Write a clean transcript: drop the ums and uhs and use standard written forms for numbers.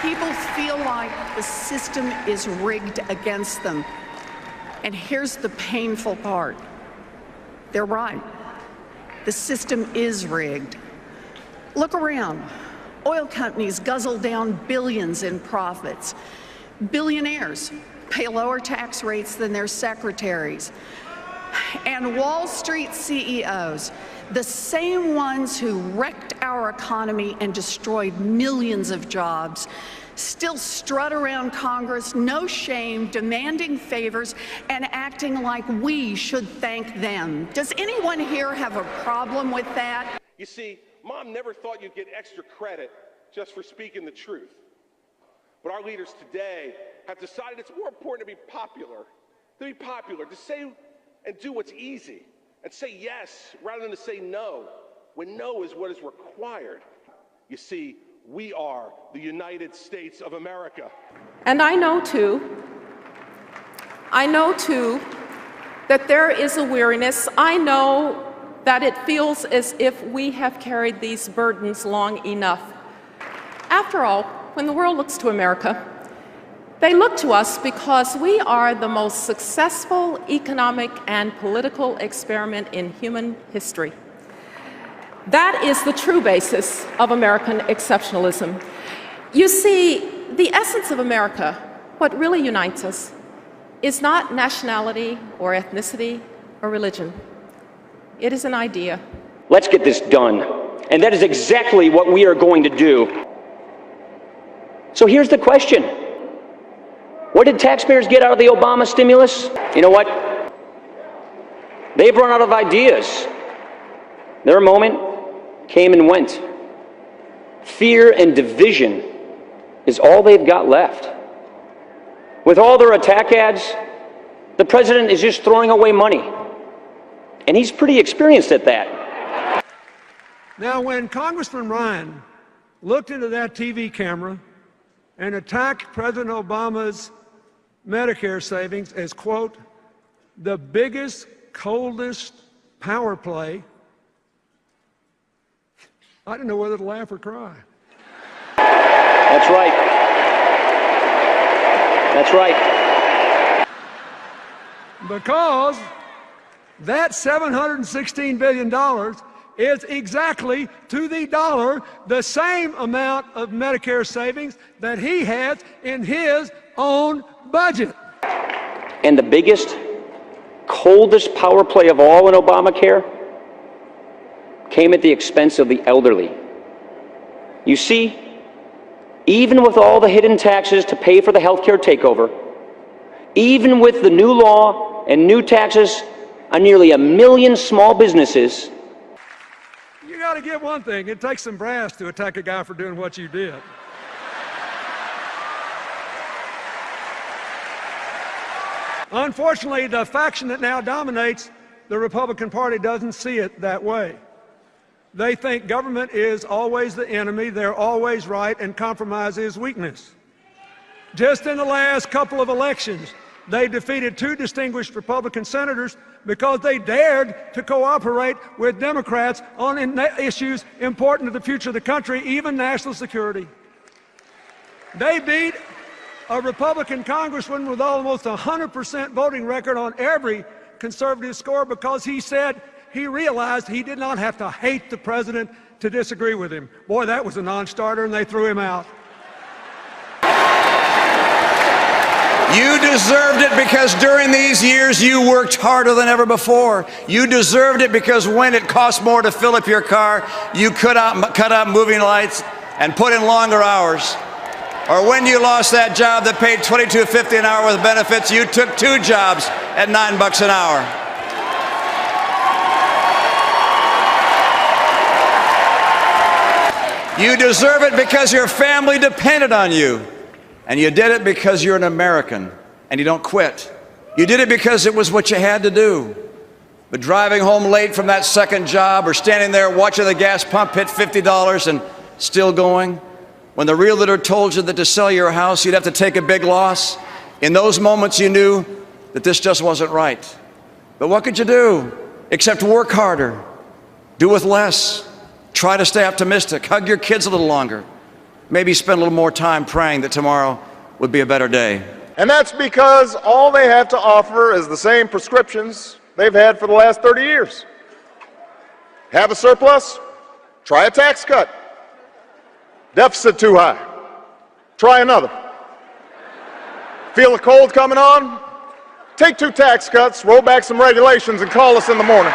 People feel like the system is rigged against them. And here's the painful part. They're right. The system is rigged. Look around. Oil companies guzzle down billions in profits. Billionaires pay lower tax rates than their secretaries. And Wall Street CEOs, the same ones who wrecked our economy and destroyed millions of jobs, still strut around Congress, no shame, demanding favors and acting like we should thank them. Does anyone here have a problem with that? You see, Mom never thought you'd get extra credit just for speaking the truth. But our leaders today have decided it's more important to be popular, to say and do what's easy, and say yes rather than to say no, when no is what is required. You see, we are the United States of America. And I know too, that there is a weariness. I know that it feels as if we have carried these burdens long enough. After all, when the world looks to America, they look to us because we are the most successful economic and political experiment in human history. That is the true basis of American exceptionalism. You see, the essence of America, what really unites us, is not nationality or ethnicity or religion. It is an idea. Let's get this done. And that is exactly what we are going to do. So here's the question. What did taxpayers get out of the Obama stimulus? You know what? They've run out of ideas. Their moment came and went. Fear and division is all they've got left. With all their attack ads, the president is just throwing away money. And he's pretty experienced at that. Now, when Congressman Ryan looked into that TV camera and attacked President Obama's Medicare savings as, quote, the biggest, coldest power play, I didn't know whether to laugh or cry. That's right. That's right. Because that $716 billion is exactly to the dollar the same amount of Medicare savings that he has in his own budget. And the biggest, coldest power play of all in Obamacare came at the expense of the elderly. You see, even with all the hidden taxes to pay for the healthcare takeover, even with the new law and new taxes on nearly 1 million small businesses, you got to get one thing, it takes some brass to attack a guy for doing what you did. Unfortunately, the faction that now dominates the Republican Party doesn't see it that way. They think government is always the enemy, they're always right, and compromise is weakness. Just in the last couple of elections, they defeated 2 distinguished Republican senators because they dared to cooperate with Democrats on issues important to the future of the country, even national security. They beat a Republican congressman with almost 100% voting record on every conservative score because he said he realized he did not have to hate the president to disagree with him. Boy, that was a non-starter, and they threw him out. You deserved it because during these years you worked harder than ever before. You deserved it because when it cost more to fill up your car, you cut out moving lights and put in longer hours. Or when you lost that job that paid $22.50 an hour with benefits, you took 2 jobs at $9 an hour. You deserve it because your family depended on you. And you did it because you're an American and you don't quit. You did it because it was what you had to do. But driving home late from that second job or standing there watching the gas pump hit $50 and still going, when the realtor told you that to sell your house you'd have to take a big loss, in those moments you knew that this just wasn't right. But what could you do except work harder, do with less, try to stay optimistic, hug your kids a little longer, maybe spend a little more time praying that tomorrow would be a better day. And that's because all they have to offer is the same prescriptions they've had for the last 30 years. Have a surplus? Try a tax cut. Deficit too high? Try another. Feel a cold coming on? Take 2 tax cuts, roll back some regulations, and call us in the morning.